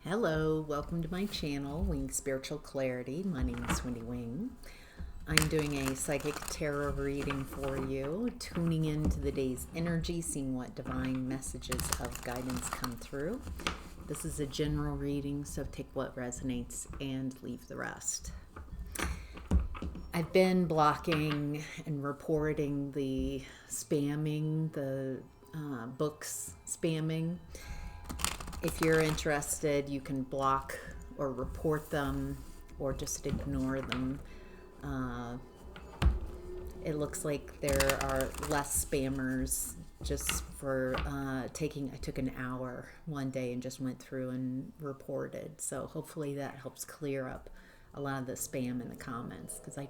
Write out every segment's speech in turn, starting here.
Hello, welcome to my channel, Wing Spiritual Clarity. My name is Wendy Wing. I'm doing a psychic tarot reading for you, tuning into the day's energy, seeing what divine messages of guidance come through. This is a general reading, so take what resonates and leave the rest. I've been blocking and reporting the spamming, the books spamming. If you're interested, you can block or report them or just ignore them. It looks like there are less spammers just for I took an hour one day and just went through and reported. So hopefully that helps clear up a lot of the spam in the comments, because I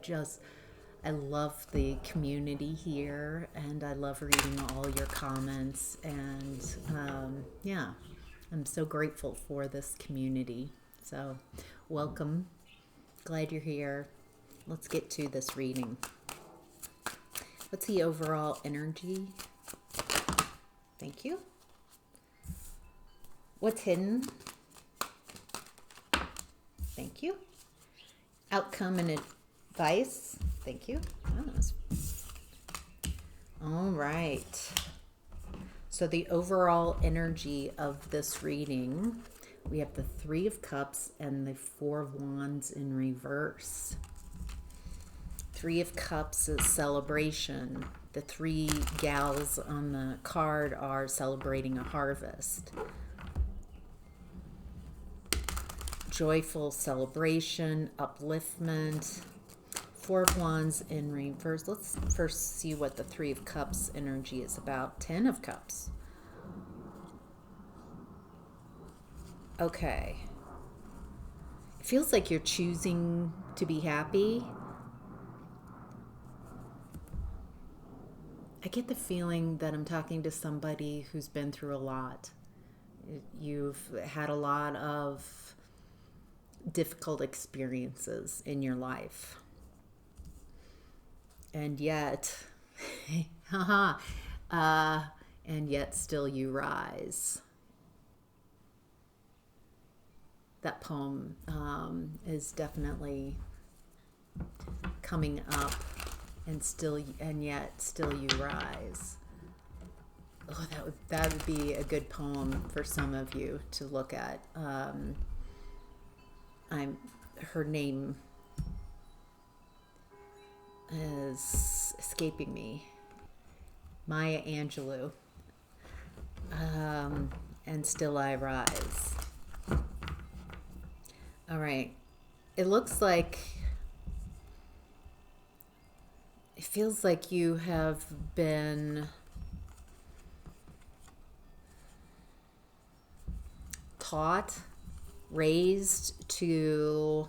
love the community here and I love reading all your comments, and yeah. I'm so grateful for this community. So, welcome. Glad you're here. Let's get to this reading. What's the overall energy? Thank you. What's hidden? Thank you. Outcome and advice? Thank you. All right. So the overall energy of this reading, we have the Three of Cups and the Four of Wands in reverse. Three of Cups is celebration. The three gals on the card are celebrating a harvest. Joyful celebration, upliftment. Four of Wands in reverse. Let's first see what the Three of Cups energy is about. 10 of Cups. Okay. It feels like you're choosing to be happy. I get the feeling that I'm talking to somebody who's been through a lot. You've had a lot of difficult experiences in your life. And yet, and yet still you rise. That poem is definitely coming up, and yet still you rise. Oh, that would be a good poem for some of you to look at. Her name is escaping me. Maya Angelou. And still I rise. All right. It feels like you have been taught, raised to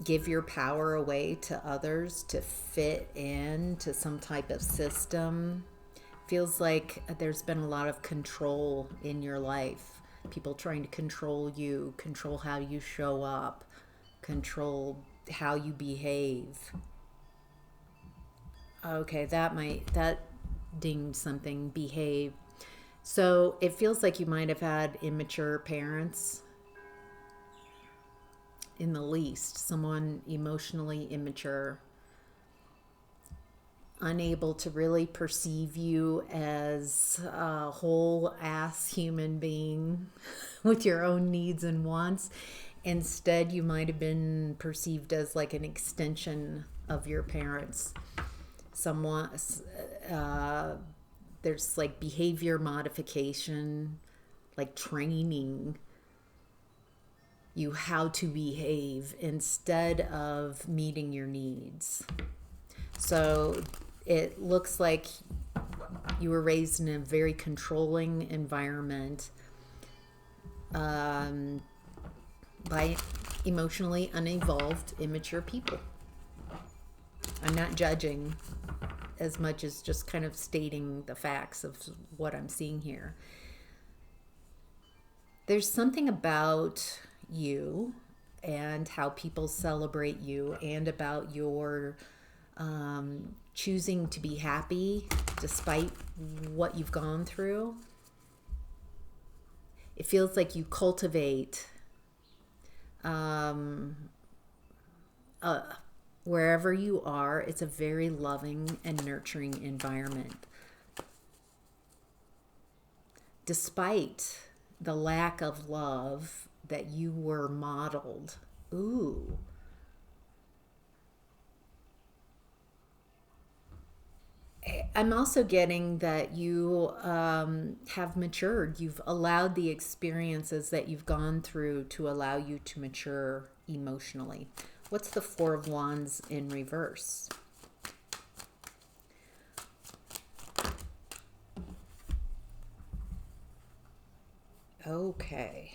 give your power away to others, to fit in to some type of system. Feels like there's been a lot of control in your life. People trying to control you, control how you show up, control how you behave. Okay, that dinged something, behave. So it feels like you might have had immature parents. In the least, someone emotionally immature, unable to really perceive you as a whole ass human being with your own needs and wants. Instead, you might have been perceived as like an extension of your parents. There's like behavior modification, like training you how to behave instead of meeting your needs. So it looks like you were raised in a very controlling environment by emotionally unevolved, immature people. I'm not judging as much as just kind of stating the facts of what I'm seeing here. There's something about you and how people celebrate you, and about your choosing to be happy despite what you've gone through. It feels like you cultivate wherever you are. It's a very loving and nurturing environment. Despite the lack of love that you were modeled. Ooh. I'm also getting that you have matured. You've allowed the experiences that you've gone through to allow you to mature emotionally. What's the Four of Wands in reverse? Okay.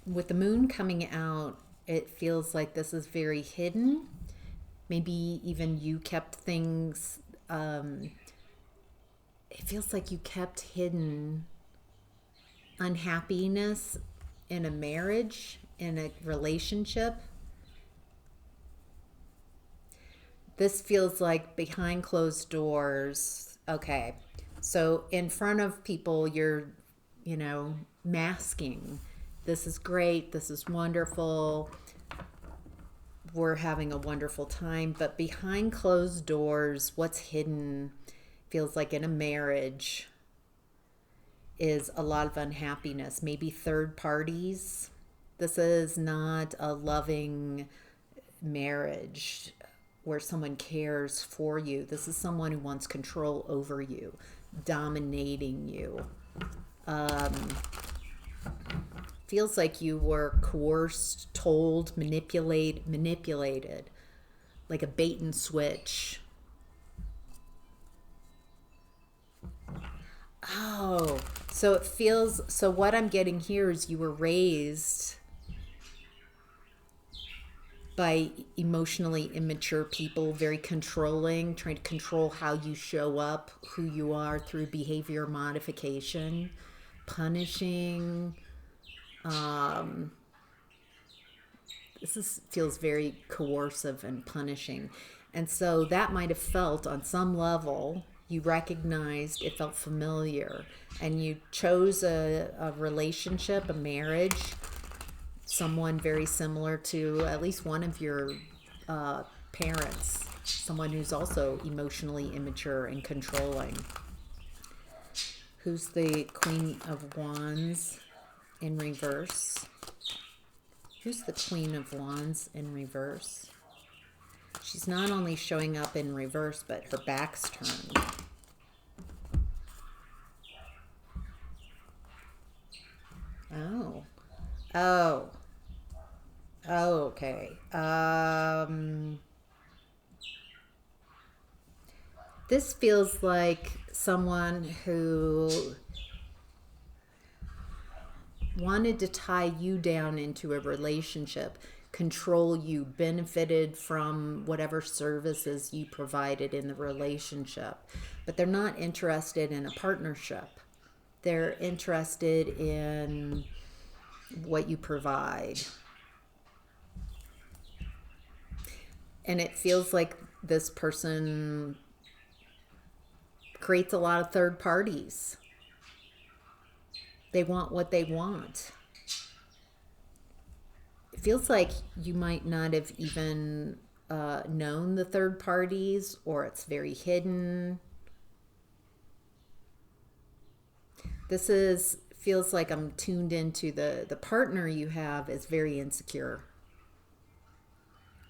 With the moon coming out, it feels like this is very hidden. Maybe even you kept things, it feels like you kept hidden unhappiness in a marriage, in a relationship. This feels like behind closed doors. Okay. So in front of people, you're, masking. This is great. This is wonderful. We're having a wonderful time. But behind closed doors, what's hidden feels like in a marriage is a lot of unhappiness. Maybe third parties. This is not a loving marriage where someone cares for you. This is someone who wants control over you, dominating you. Feels like you were coerced, told, manipulated, like a bait and switch. Oh, so it feels, so what I'm getting here is you were raised by emotionally immature people, very controlling, trying to control how you show up, who you are through behavior modification, punishing. Feels very coercive and punishing. And so that might have felt on some level, you recognized it felt familiar, and you chose a relationship, a marriage, someone very similar to at least one of your parents, someone who's also emotionally immature and controlling. Who's the Queen of Wands in reverse? Who's the Queen of Wands in reverse? She's not only showing up in reverse, but her back's turned. Oh. Oh. Oh, okay. This feels like someone who wanted to tie you down into a relationship, control you, benefited from whatever services you provided in the relationship. But they're not interested in a partnership. They're interested in what you provide. And it feels like this person creates a lot of third parties. They want what they want. It feels like you might not have even known the third parties, or it's very hidden. Feels like I'm tuned into the partner you have is very insecure.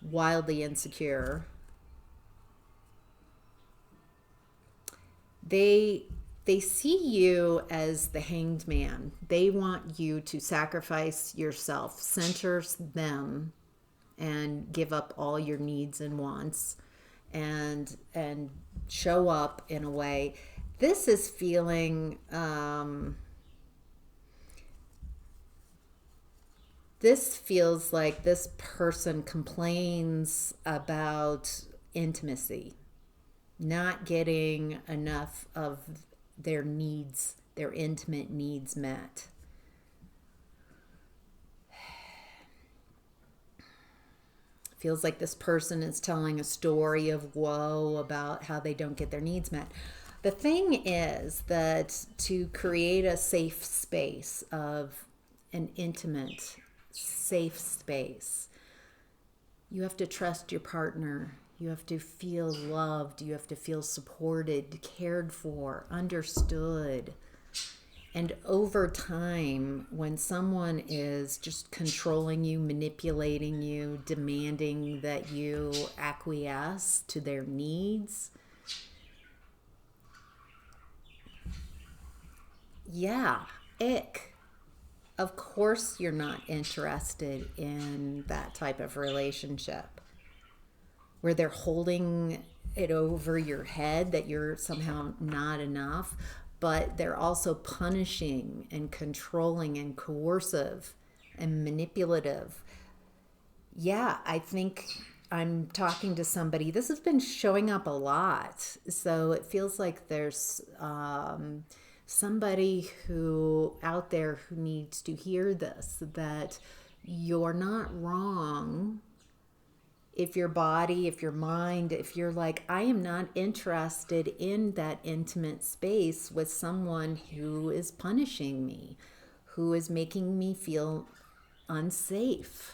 Wildly insecure. They see you as the hanged man. They want you to sacrifice yourself, center them, and give up all your needs and wants, and show up in a way. This is feeling. This feels like this person complains about intimacy, not getting enough of their needs, their intimate needs met. Feels like this person is telling a story of woe about how they don't get their needs met. The thing is that to create a safe space of an intimate, safe space, you have to trust your partner. You have to feel loved. You have to feel supported, cared for, understood. And over time, when someone is just controlling you, manipulating you, demanding that you acquiesce to their needs, yeah, ick. Of course, you're not interested in that type of relationship where they're holding it over your head that you're somehow not enough, but they're also punishing and controlling and coercive and manipulative. Yeah, I think I'm talking to somebody. This has been showing up a lot. So it feels like there's somebody who out there who needs to hear this, that you're not wrong if your body, if your mind, if you're like, I am not interested in that intimate space with someone who is punishing me, who is making me feel unsafe,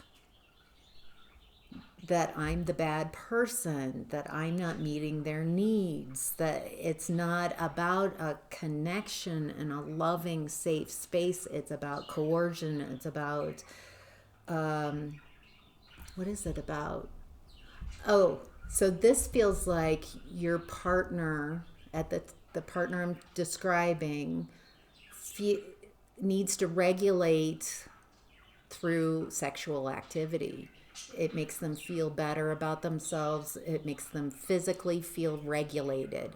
that I'm the bad person, that I'm not meeting their needs, that it's not about a connection and a loving, safe space. It's about coercion. It's about, what is it about? Oh, so this feels like your partner, at the partner I'm describing, needs to regulate through sexual activity. It makes them feel better about themselves. It makes them physically feel regulated.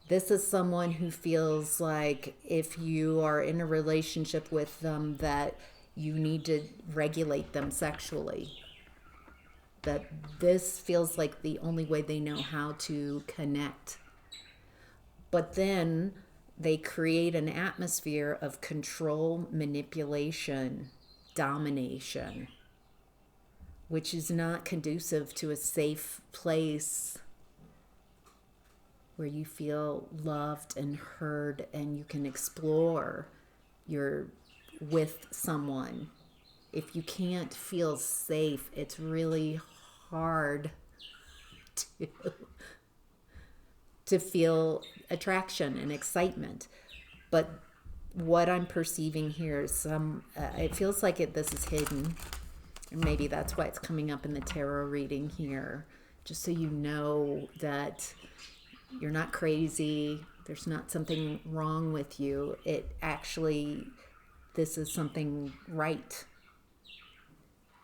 This is someone who feels like if you are in a relationship with them that you need to regulate them sexually. That this feels like the only way they know how to connect. But then they create an atmosphere of control, manipulation, domination, which is not conducive to a safe place where you feel loved and heard and you can explore your with someone. If you can't feel safe, it's really hard to feel attraction and excitement. But what I'm perceiving here is it feels like this is hidden. And maybe that's why it's coming up in the tarot reading here. Just so you know that you're not crazy. There's not something wrong with you. It actually, this is something right.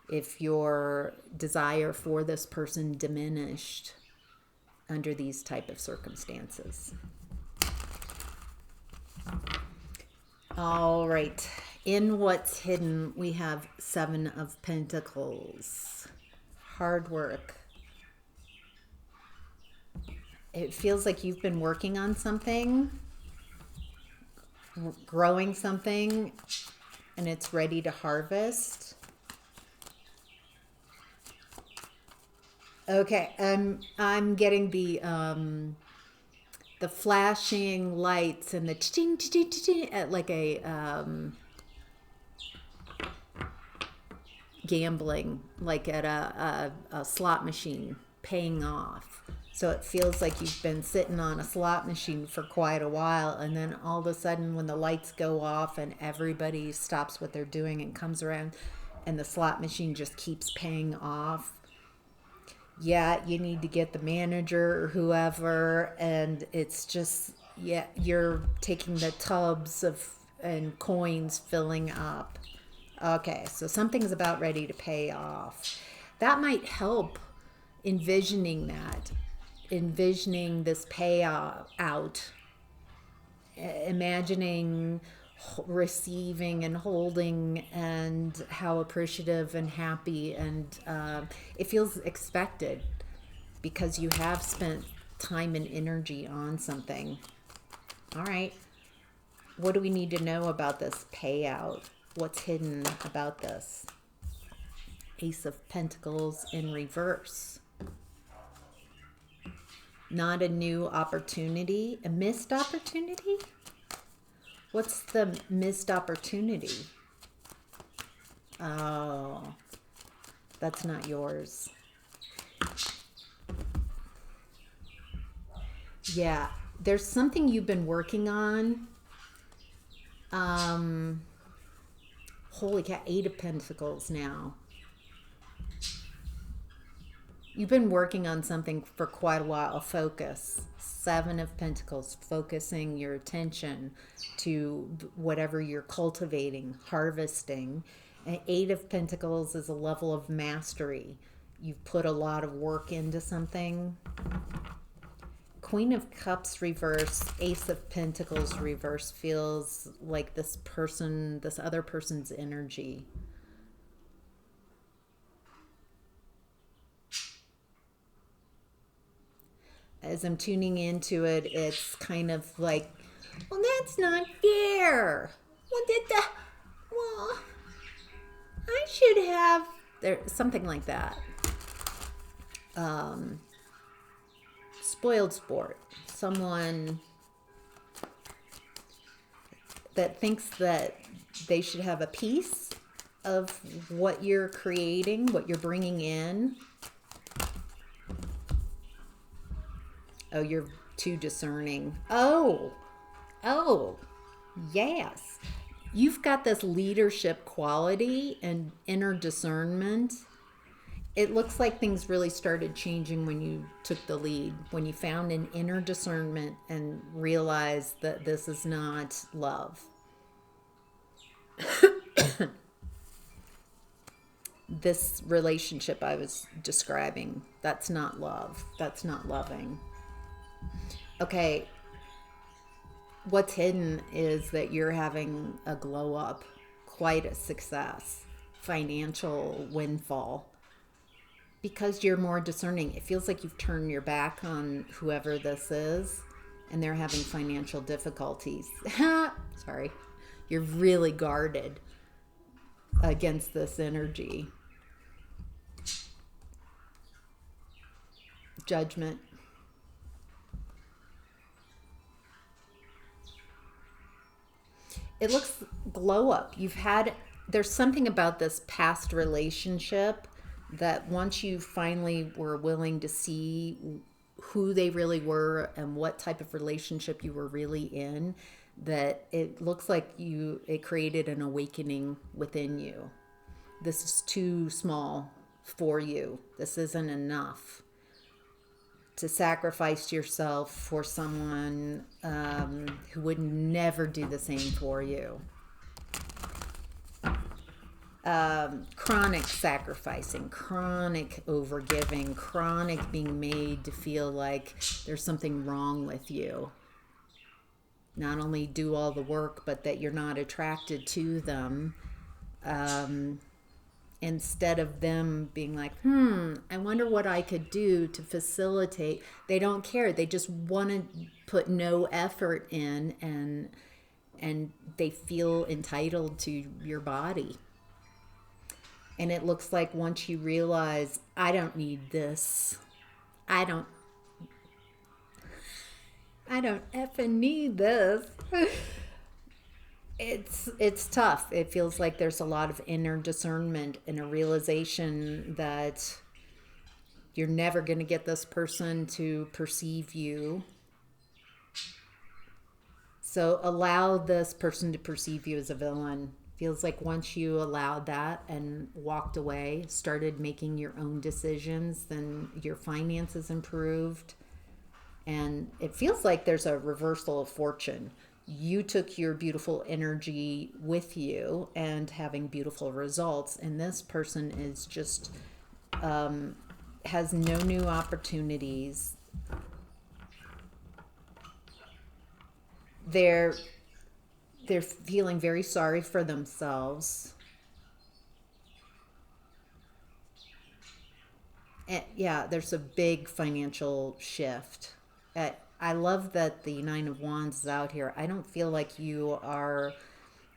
If your desire for this person diminished under these type of circumstances. All right. In what's hidden, we have 7 of Pentacles. Hard work. It feels like you've been working on something, growing something, and it's ready to harvest. Okay, I'm getting the flashing lights and the ching ching ching at like a gambling, like at a slot machine, paying off. So it feels like you've been sitting on a slot machine for quite a while, and then all of a sudden when the lights go off and everybody stops what they're doing and comes around and the slot machine just keeps paying off. Yeah, you need to get the manager or whoever, and it's just, yeah, you're taking the tubs of and coins filling up. Okay, so something's about ready to pay off. That might help envisioning this payout, imagining receiving and holding and how appreciative and happy, and it feels expected because you have spent time and energy on something. All right, what do we need to know about this payout? What's hidden about this? Ace of Pentacles in reverse. Not a new opportunity. A missed opportunity? What's the missed opportunity? Oh, that's not yours. Yeah, there's something you've been working on. Holy cow, 8 of Pentacles now. You've been working on something for quite a while. A focus. 7 of Pentacles, focusing your attention to whatever you're cultivating, harvesting. And 8 of Pentacles is a level of mastery. You've put a lot of work into something. Queen of Cups reverse, Ace of Pentacles reverse feels like this other person's energy. As I'm tuning into it, it's kind of like, well, that's not fair. Well, I should have, something like that. Spoiled sport. Someone that thinks that they should have a piece of what you're creating, what you're bringing in. Oh, you're too discerning. Oh, yes. You've got this leadership quality and inner discernment. It looks like things really started changing when you took the lead, when you found an inner discernment and realized that this is not love. This relationship I was describing, that's not love. That's not loving. Okay, what's hidden is that you're having a glow up, quite a success, financial windfall. Because you're more discerning, it feels like you've turned your back on whoever this is and they're having financial difficulties. Sorry. You're really guarded against this energy. Judgment. It looks glow up. There's something about this past relationship that once you finally were willing to see who they really were and what type of relationship you were really in, that it looks like it created an awakening within you. This is too small for you. This isn't enough to sacrifice yourself for someone who would never do the same for you. Chronic sacrificing, chronic overgiving, chronic being made to feel like there's something wrong with you. Not only do all the work, but that you're not attracted to them. Instead of them being like, I wonder what I could do to facilitate. They don't care. They just want to put no effort in, and they feel entitled to your body. And it looks like once you realize, I don't need this. I don't effing need this. It's tough. It feels like there's a lot of inner discernment and a realization that you're never going to get this person to perceive you. So allow this person to perceive you as a villain. Feels like once you allowed that and walked away, started making your own decisions, then your finances improved. And it feels like there's a reversal of fortune. You took your beautiful energy with you and having beautiful results. And this person is just, has no new opportunities. They're feeling very sorry for themselves. And yeah, there's a big financial shift. I love that the 9 of Wands is out here. I don't feel like you are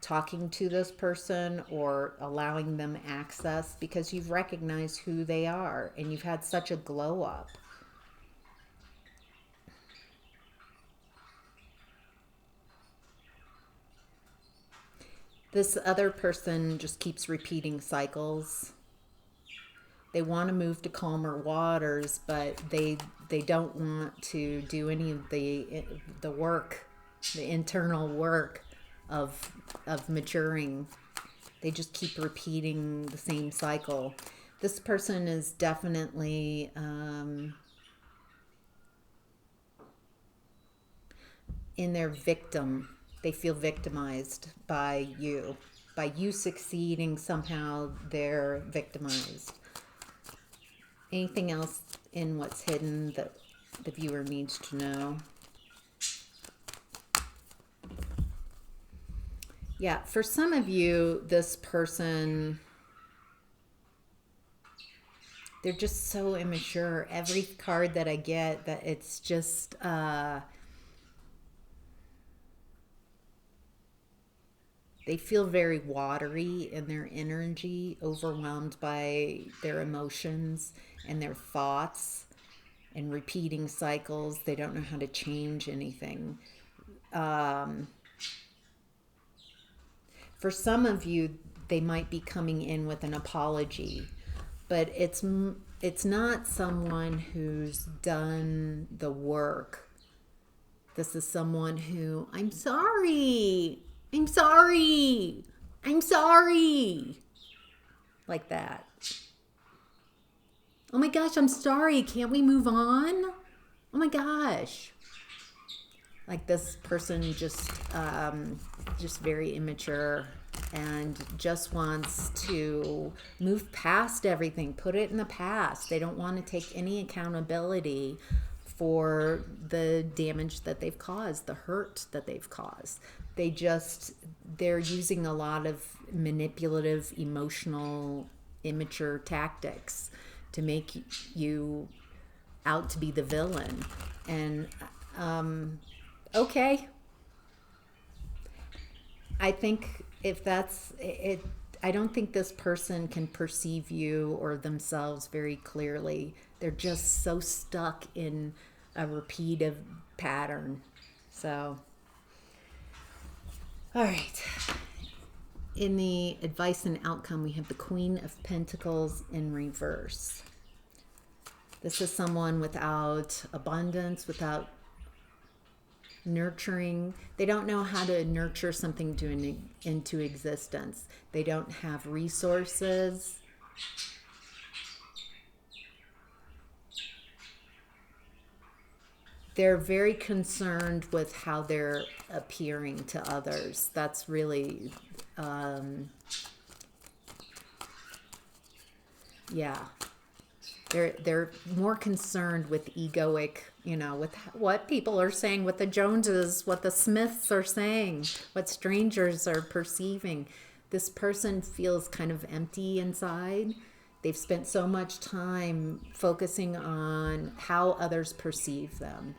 talking to this person or allowing them access because you've recognized who they are and you've had such a glow up. This other person just keeps repeating cycles. They want to move to calmer waters, but they don't want to do any of the work, the internal work of maturing. They just keep repeating the same cycle. This person is definitely in their victim. They feel victimized by you. By you succeeding, somehow they're victimized. Anything else in what's hidden that the viewer needs to know? Yeah, for some of you, this person, they're just so immature. Every card that I get, that it's just they feel very watery in their energy, overwhelmed by their emotions and their thoughts and repeating cycles. They don't know how to change anything. For some of you, they might be coming in with an apology, but it's not someone who's done the work. This is someone who, I'm sorry, like that. Oh my gosh, I'm sorry, can't we move on? Oh my gosh. Like this person just very immature and just wants to move past everything, put it in the past. They don't want to take any accountability for the damage that they've caused, the hurt that they've caused. They're using a lot of manipulative, emotional, immature tactics to make you out to be the villain. And okay, I think if that's it, I don't think this person can perceive you or themselves very clearly. They're just so stuck in a repeated pattern. So, all right. In the advice and outcome, we have the Queen of Pentacles in reverse. This is someone without abundance, without nurturing. They don't know how to nurture something into existence. They don't have resources. They're very concerned with how they're appearing to others. That's really, yeah. They're more concerned with egoic, with what people are saying, what the Joneses, what the Smiths are saying, what strangers are perceiving. This person feels kind of empty inside. They've spent so much time focusing on how others perceive them.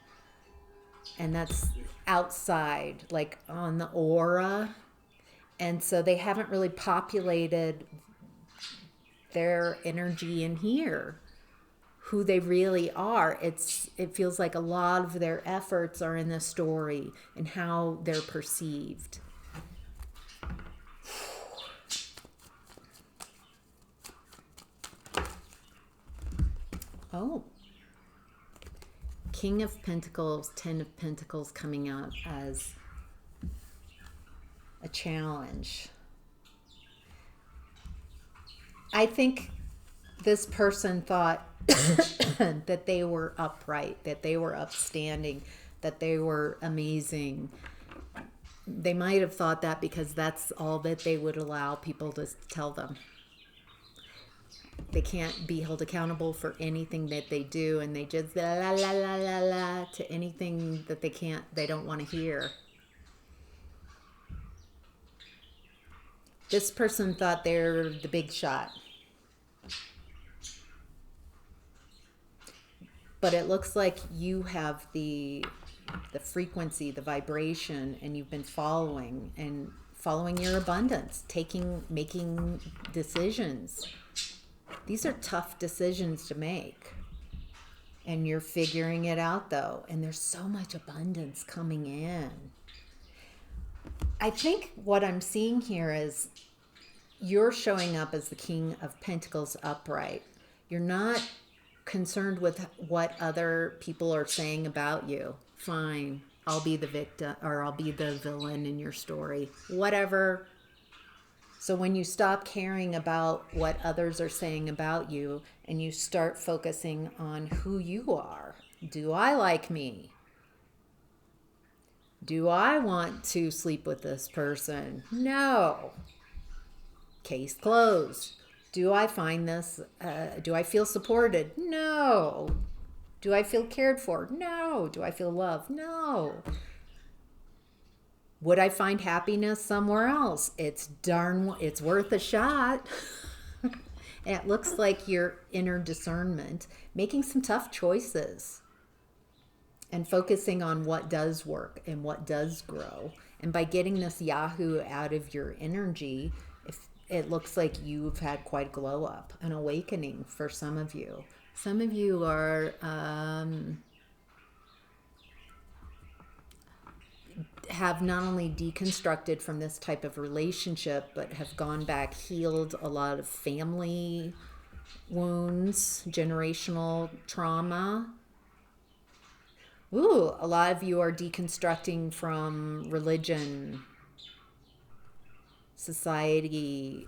And that's outside, like on the aura. And so they haven't really populated their energy in here, who they really are. It feels like a lot of their efforts are in the story and how they're perceived. Oh. King of Pentacles, 10 of Pentacles coming out as a challenge. I think this person thought that they were upright, that they were upstanding, that they were amazing. They might have thought that because that's all that they would allow people to tell them. They can't be held accountable for anything that they do, and they just la la la la la la to anything that they don't want to hear. This person thought they're the big shot. But it looks like you have the frequency, the vibration, and you've been following your abundance, making decisions. These are tough decisions to make. And you're figuring it out though. And there's so much abundance coming in. I think what I'm seeing here is you're showing up as the King of Pentacles upright. You're not concerned with what other people are saying about you. Fine, I'll be the victim, or I'll be the villain in your story. Whatever. So when you stop caring about what others are saying about you and you start focusing on who you are, do I like me? Do I want to sleep with this person? No. Case closed. Do I find this, do I feel supported? No. Do I feel cared for? No. Do I feel loved? No. Would I find happiness somewhere else? It's worth a shot. It looks like your inner discernment, making some tough choices and focusing on what does work and what does grow. And by getting this Yahoo out of your energy, if it looks like you've had quite a glow up, an awakening for some of you. Some of you are have not only deconstructed from this type of relationship, but have gone back, healed a lot of family wounds, generational trauma. Ooh, a lot of you are deconstructing from religion, society.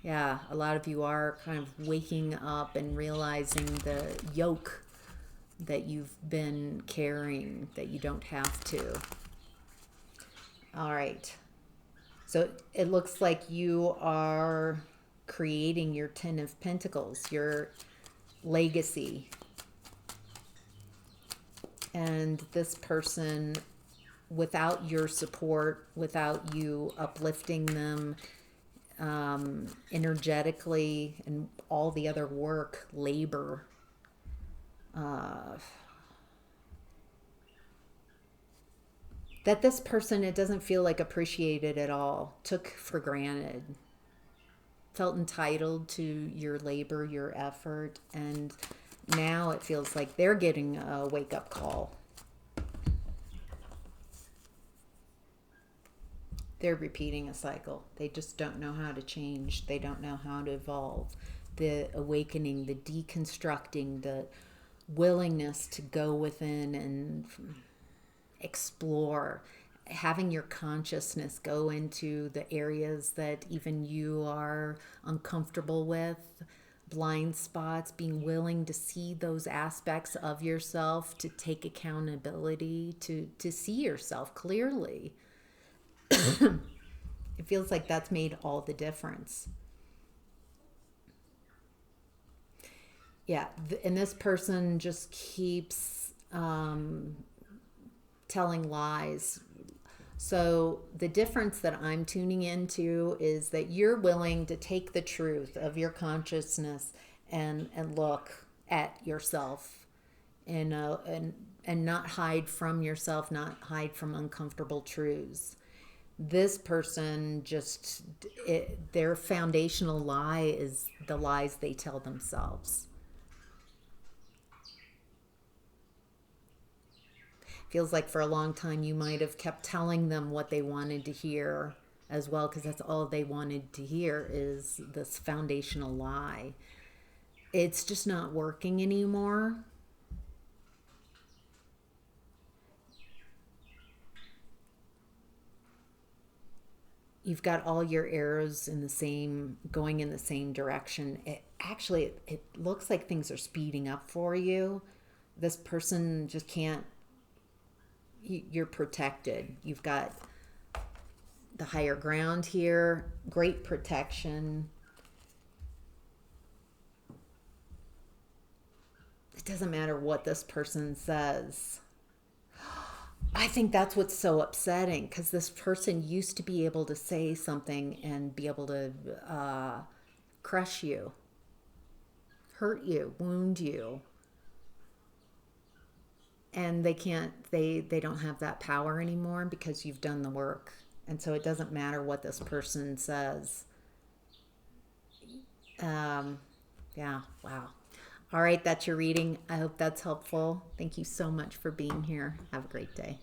Yeah, a lot of you are kind of waking up and realizing the yoke that you've been carrying, that you don't have to. All right. So it looks like you are creating your 10 of Pentacles, your legacy. And this person, without your support, without you uplifting them energetically and all the other work, labor, that this person, it doesn't feel like appreciated at all, took for granted, felt entitled to your labor, your effort, and now it feels like they're getting a wake-up call. They're repeating a cycle. They just don't know how to change. They don't know how to evolve. The awakening, the deconstructing, the willingness to go within and explore, having your consciousness go into the areas that even you are uncomfortable with, blind spots, being willing to see those aspects of yourself, to take accountability, to see yourself clearly. It feels like that's made all the difference. Yeah, and this person just keeps telling lies. So the difference that I'm tuning into is that you're willing to take the truth of your consciousness and look at yourself and not hide from yourself, not hide from uncomfortable truths. This person just, their foundational lie is the lies they tell themselves. Feels like for a long time you might have kept telling them what they wanted to hear as well, because that's all they wanted to hear is this foundational lie. It's just not working anymore. You've got all your arrows in the same, going in the same direction. It looks like things are speeding up for you. This person just can't, you're protected. You've got the higher ground here, great protection. It doesn't matter what this person says. I think that's what's so upsetting, because this person used to be able to say something and be able to crush you, hurt you, wound you. And they can't, they don't have that power anymore because you've done the work. And so it doesn't matter what this person says. Yeah, wow. All right, that's your reading. I hope that's helpful. Thank you so much for being here. Have a great day.